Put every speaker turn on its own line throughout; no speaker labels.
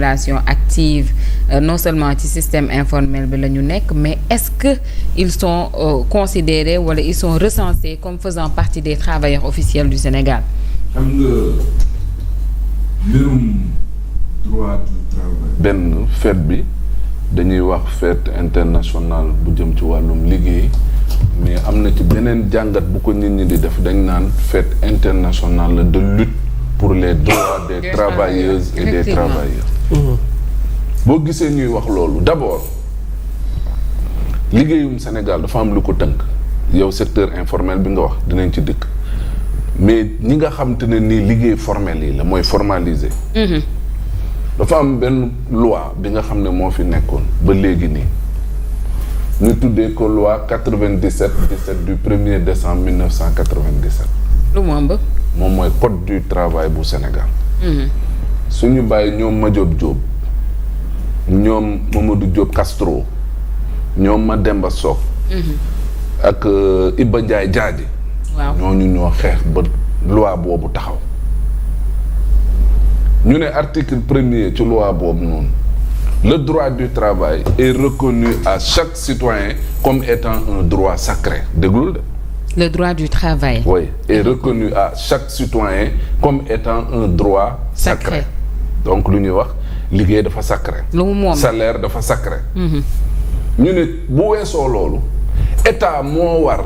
active non seulement ci système informel bi la ñu nekk mais est-ce que ils sont considérés wala ils sont recensés comme faisant partie des travailleurs officiels du Sénégal.
xam nga mbirum droit du travail. benn fête bi dañuy wax fête internationale bu jëm ci wàllum liggéey mais am na ci beneen jàngat bu ko nit ñi di def dañ naan fête internationale de lutte pour les droits des travailleuses et des travailleurs. boo gisee ñuy wax loolu d'abord liggéeyum Sénégal dafa am lu ko tënk yow secteur informel bi nga wax dinañ ci dëkk mais ñi nga xam te ne nii liggéey formel yi la mooy formalisé. dafa am benn loi bi nga xam ne moo fi nekkoon ba léegi nii ñu tuddee ko loi 97 17 du 1er décembre 1997.
lu mu ëmb.
moom mooy code du travail bu Sénégal. suñu bàyyi ñoom Madiop Diop ñoom Mamadou Diop Castro ñoom Mademba Sock ak Iba Ndiaye Diadji. waaw ñooñu ñoo xeex ba loi boobu taxaw. ñu ne article 1er ci loi boobu noonu le droit du travail est reconnu à chaque citoyen comme étant un droit sacré déglul de.
le droit du travail.
oui est reconnu à chaque citoyen comme étant un droit sacré. donc lu ñuy wax liggéey dafa sacré.
lu mu moom
salaire dafa sacré. ñu ne bu weesoo loolu état moo war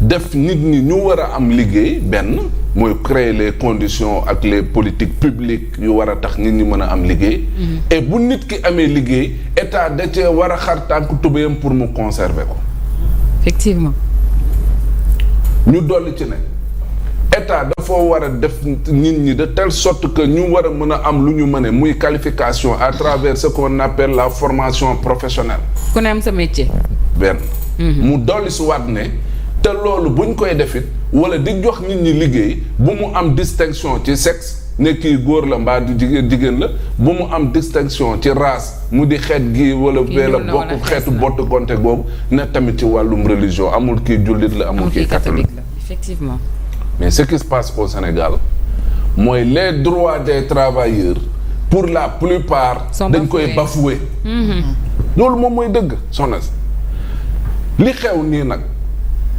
def nit ñi ñu war a am liggéey benn mooy créer les conditions ak les politiques publiques yu war a tax nit ñi mën a am liggéey. et bu nit ki amee liggéey état da cee war a xar tànk tubéyam pour mu conserver ko.
effectivement.
ñu dolli ci ne état dafa war a def nit ñi de telle sorte que ñu war a mën a am lu ñu mën a muy qualification à travers ce qu'on appelle la formation professionnelle.
ku ne am sa métier.
benn. mu dolli si waat ne te loolu buñ koy defit wala di jox nit ñi liggéey bu mu am distinction ci sexe ne kii góor la mbaa di jigéen la bu mu am distinction ci race mu di xeet gi wala bee la bokk xeetu bott gonte googu ne tamit ci wàllum religion amul kii jullit la amul kii catholique la
effectivement.
mais ce qui se passe au Sénégal mooy les droits des travailleurs pour la plupart dañ koy bafoué. loolu moom mooy dëgg soxna si li xew nii nag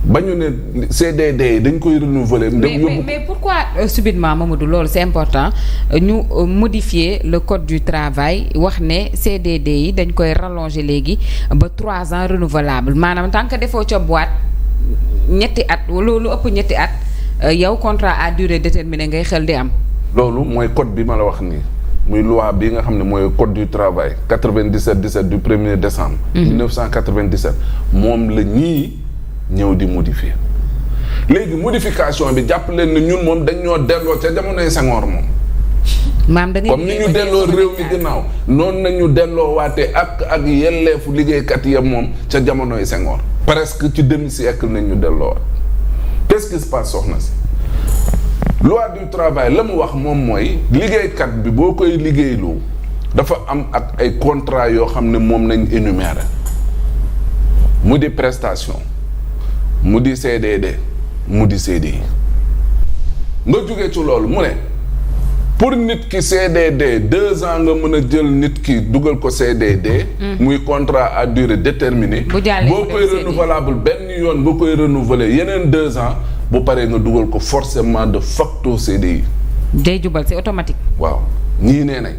ba ñu ne CDD yi dañ koy renouveler.
mais pourquoi subitement Mamadou loolu c'est important ñu modifier le code du travail wax ne CDD yi dañ koy rallonger léegi ba 3 ans renouvelable maanaam tant que defoo ca boîte ñetti at wala lu ëpp ñetti at yow contrat à durée déterminée ngay xel di am.
loolu mooy code bi ma la wax nii muy loi bi nga xam ne mooy code du travail 97 17 du 1er décembre. 1997 moom la ñii ñëw di modifier léegi modification bi jàpp leen ne ñun moom dañ ñoo delloo ca jamonoy Senghor moom.
maam da ngay
comme ni ñu delloo réew mi ginnaaw noonu nañu delloo waate ak yelleefu liggéeykat ya moom ca jamonoy Senghor. presque ci demi-siècle nañ ñu delloo waat qu'est-ce qui se passe soxna si loi du travail la mu wax moom mooy liggéeykat bi boo koy liggéeyloo dafa am ak ay contrat yoo xam ne moom nañ énumérer mu di prestation mu di CDD mu di CDI nga jógee ci loolu mu ne pour nit ki CDD 2 ans nga mën a jël nit ki dugal ko CDD. muy contrat à durée déterminée. boo koy renouvelable benn yoon boo koy renouveler yeneen 2 ans bu paree nga dugal ko forcément de facto CDI.
day jubal c'est automatique.
waaw ñii nee nañ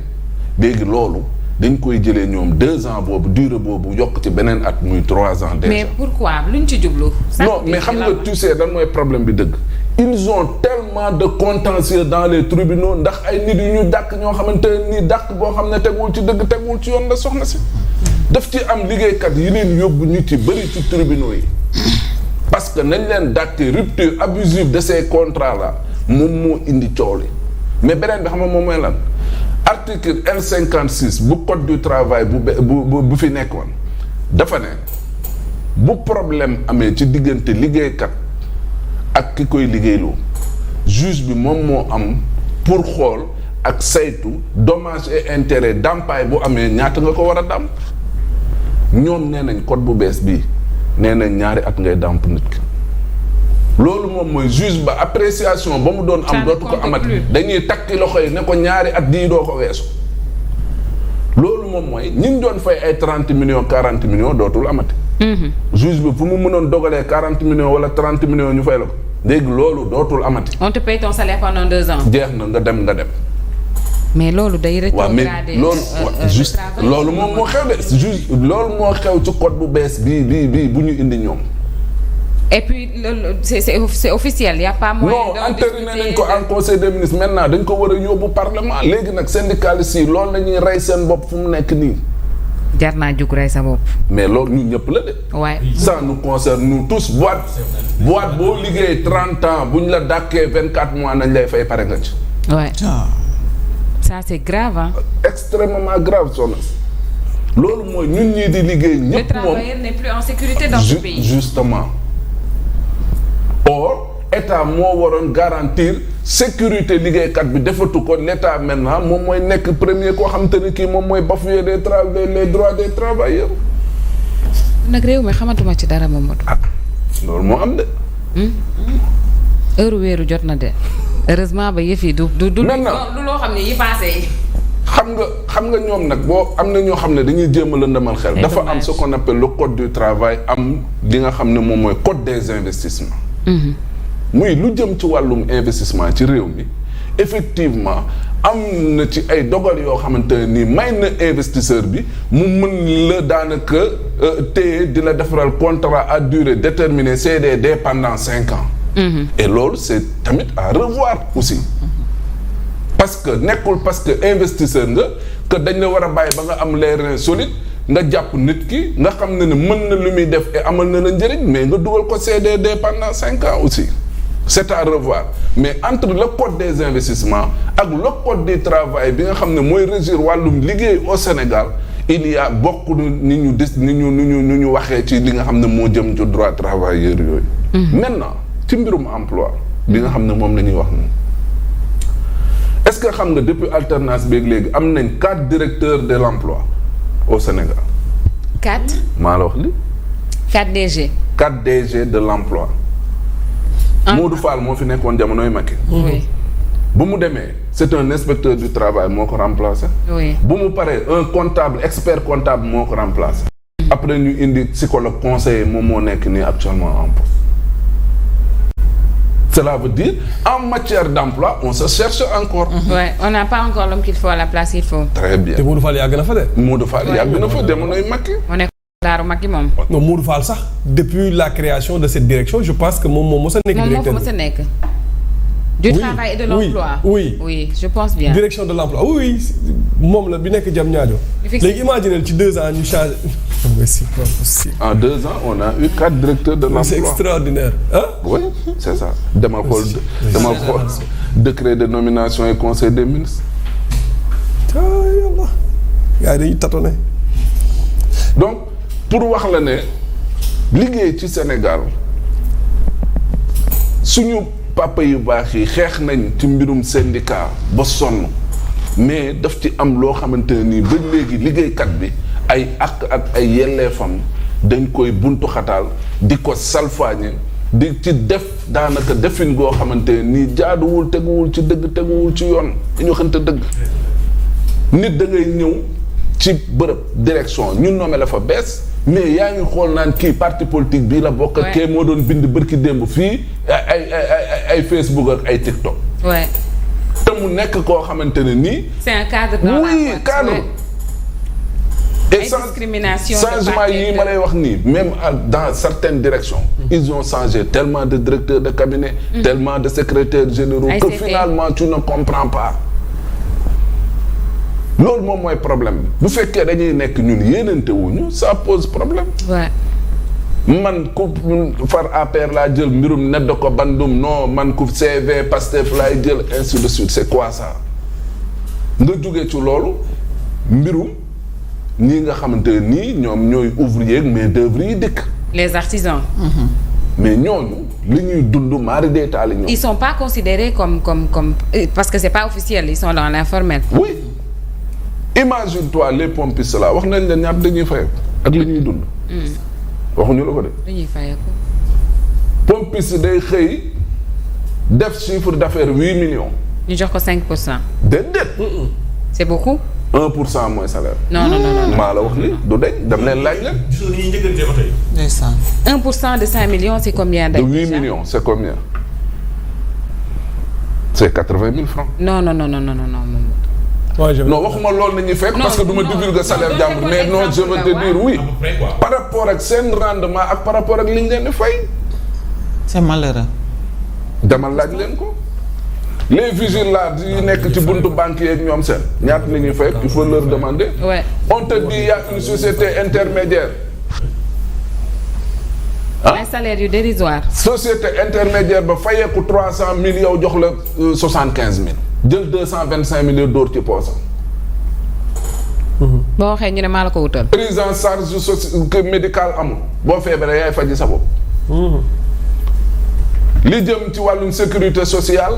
léegi loolu dañ koy jëlee ñoom 2 ans boobu durée boobu yokk ci beneen at muy 3 ans. déjà
mais pourquoi luñ ci jublu.
non mais xam nga tu sais lan mooy problème bi dëgg. ils ont tellement de contentieux dans les tribunaux ndax ay nit yu ñu dàq ñoo xamante ni dàq boo xam ne teguwul ci dëgg teguwul ci yoon la soxna si. daf ci am liggéeykat yi leen yóbbu ñu ci bëri ci tribunaux yi. parce que nañ leen dàqee rupture abusive de ces contrats là moom moo indi coow li mais beneen bi xam nga moom mooy lan article L56 bu code du travail bu fi nekkoon dafa ne bu problème amee ci diggante liggéeykat ak ki koy liggéeyloo juge bi moom moo am pour xool ak saytu dommage et intérêt dàmpaay bu amee ñaata nga ko war a dàmp ñoom nee nañ code bu bees bii nee nañ 2 at ngay dàmp nit ki loolu moom mooy juge ba appréciation ba mu doon am dootu ko amat dañuy takki loxo yi ne ko 2 at dii doo ko weesu moom mooy ñi ñu doon fay ay 30 millions 40 millions dootul amati. juge bi fu mu mënoon dogalee 40 millions wala 30 millions ñu fay la ko léegi loolu dootul amati.
on te paye ton salaire pendant 2 ans.
jeex na nga dem.
mais loolu day rétrogradé.
waaw mais loolu juste loolu moom moo xew de juste loolu moo xew ci code bu bees bii bu ñu indi ñoom.
et puis c'est officiel y a pas moyen.
non entériné nañ ko en conseil des ministres maintenant dañ ko war a yóbbu parlement léegi nag syndicalistes yi loolu la ñuy rey seen bopp fu mu nekk nii.
jar naa jug rey sa bopp.
mais loolu ñun ñëpp la de.
waaye
ça nous concerne nous tous boîte boo liggéey 30 ans bu ñu la dàkkee 24 mois nañ lay fay pare nga ci.
waaye ça c'est grave hein.
extrêmement grave soxna loolu mooy ñun ñii di liggéey ñëpp moom
le travailleur n'est plus en sécurité dans ce pays.
justement. or état moo waroon garantir sécurité liggéeykat bi defatu ko l'état maintenant moom mooy nekk premier koo xam te ni kii moom mooy bafouer les droits des travailleurs.
nag réew mi xamatuma ci dara Mamadou.
loolu moo am de.
heure weeru jot na de heureusement ba yëf yi du loo xam ne yi passé yi.
xam nga ñoom nag boo am na ñoo xam ne dañuy jéem a lëndëmal xel. dafa am ce qu'on appelle le code du travail am li nga xam ne moom mooy code des investissements. muy lu jëm ci wàllum investissement ci réew mi effectivement am na ci ay dogal yoo xamante ne nii may na investisseur bi mu mën la daanaka téye di la defaral contrat à durée déterminée CDD pendant 5 ans. Et loolu c'est tamit à revoir aussi. parce que nekkul parce que investisseur nga que dañ la war a bàyyi ba nga am les reins solides nga jàpp nit ki nga xam ne mën na lu muy def et amal na la njëriñ mais nga dugal ko CDD pendant 5 ans aussi. C'est à revoir mais entre le code des investissements ak le code du travail bi nga xam ne mooy régir wàllum liggéey au Sénégal il y a bokk ni ñu waxee ci li nga xam ne moo jëm ci droit travailleur yooyu. Maintenant ci mbirum emploi bi nga xam ne moom la ñuy wax moom est-ce que xam nga depuis alternance beeg léegi am nañ 4 directeurs de l'emploi au Sénégal.
4.
maa la wax li
4 DG.
4 DG de l'emploi. Modou Fall moo fi nekkoon jamonoy Macky.
Oui.
bu mu demee c'est un inspecteur du travail moo ko remplacé.
Oui.
bu mu paree un comptable expert comptable moo ko remplacé. après ñu indi psychologue conseiller moom moo nekk nii actuellement en poste. Cela veut dire en matière d'emploi on se cherche encore.
Ouais, on n'a pas encore l'homme qu'il faut à la place qu'il faut.
Très bien.
te Modou Fall yàgg na fa de.
Modou Fall yàgg na fa jamonoy Macky.
on est daaru Macky moom.
non Modou Fall sax depuis la création de cette direction je pense que moom moo mës a nekk. directeur
moom moo fa mës a nekk. du travail et de l'emploi. oui je pense bien.
direction de l'emploi oui moom la bi nekk jam ñaajo. léegi imaginez ci 2 ans ñu changé. c'est pas possible.
En 2 ans on a eu 4 directeurs de l'emploi.
C'est extraordinaire hein.
Oui c'est ça. demal xool décret de nomination et conseil des ministres.
yàlla gars yi dañuy tâtonner.
donc pour wax la ne liggéey ci Sénégal suñu papa yu baax yi xeex nañ ci mbirum syndicat ba sonn mais daf ci am loo xamante ne nii ba léegi liggéeykat bi ay àq ak ay yelleefam dañ koy buntu xataal di ko salfaañe di ci def daanaka defin goo xamante ne nii jaaduwul teguwul ci dëgg teguwul ci yoon dañu xamante dëgg nit da ngay ñëw ci bërëb direction ñu nommé la fa bees mais yaa ngi xool naan kii parti politique bii la bokk ak kee moo doon bind bërki démb fii ay Facebook ak ay TikTok.
Ouais.
te mu nekk koo xamante ne nii.
c'est un cadre dans
oui
la boîte.
cadre.
Et sans discrimination
changement yi ma lay wax nii même dans certaines directions. Ils ont changé tellement de directeurs de cabinet. Tellement de secrétaires généraux. Que finalement tu ne comprends pas. loolu moom mooy problème bi bu fekkee dañuy nekk ñun yéenante wuñu ça pose problème.
Ouais.
man ku far APR laa jël mbirum nedd ko bandum non man ku CV Pastef laay jël ainsi de suite c'est quoi ça nga jóge ci loolu mbirum ñii nga xamante nii ñoom ñooy ouvrier mais d'œuvre yi dëkk.
les artisans.
mais ñooñu li ñuy dund mari détaillé ñoom.
Ils sont pas considérés comme parce que c'est pas officiel ils sont dans l'informel.
Oui. Imagine-toi les pompistes là wax nañ la ñaata dañuy fay ak li ñuy dund. waxuñu la ko de.
dañuy fayeeku.
pompiste day xëy def chiffre d'affaires 8 millions.
ñu jox ko 5%.
déedéet.
C'est beaucoup.
1% mooy salaire.
non.
maa la wax ni du deñ dem leen laaj leen.
gisoo ni ñuy njëkkantee oto yi.
ndeysaan.
1% de 5 millions c'est combien
de 8 millions c'est combien? c'est 80 000 francs.
non.
non waxuma loolu nañuy fekk. parce que du ma divulguer salaire jàmbur mais non je veux te dire oui. par rapport ak seen rendement ak par rapport ak liñ leen di fay.
c'est malheureux.
demal laaj leen ko. les vigiles là yi nekk ci buntu banque yeeg ñoom seen ñaata la ñuy fay il faut leur demander.
Ouais.
On te dit il y a une société intermédiaire.
un salaire yu dérisoire.
société intermédiaire ba fayeeku 300 000 yow jox la 75 000 jël 225 000 dóor ci poosam.
boo waxee ñu ne maa la ko wutal.
prise en charge médicale amul boo feebaree yaay faji sa bopp. li jëm ci wàllum sécurité sociale.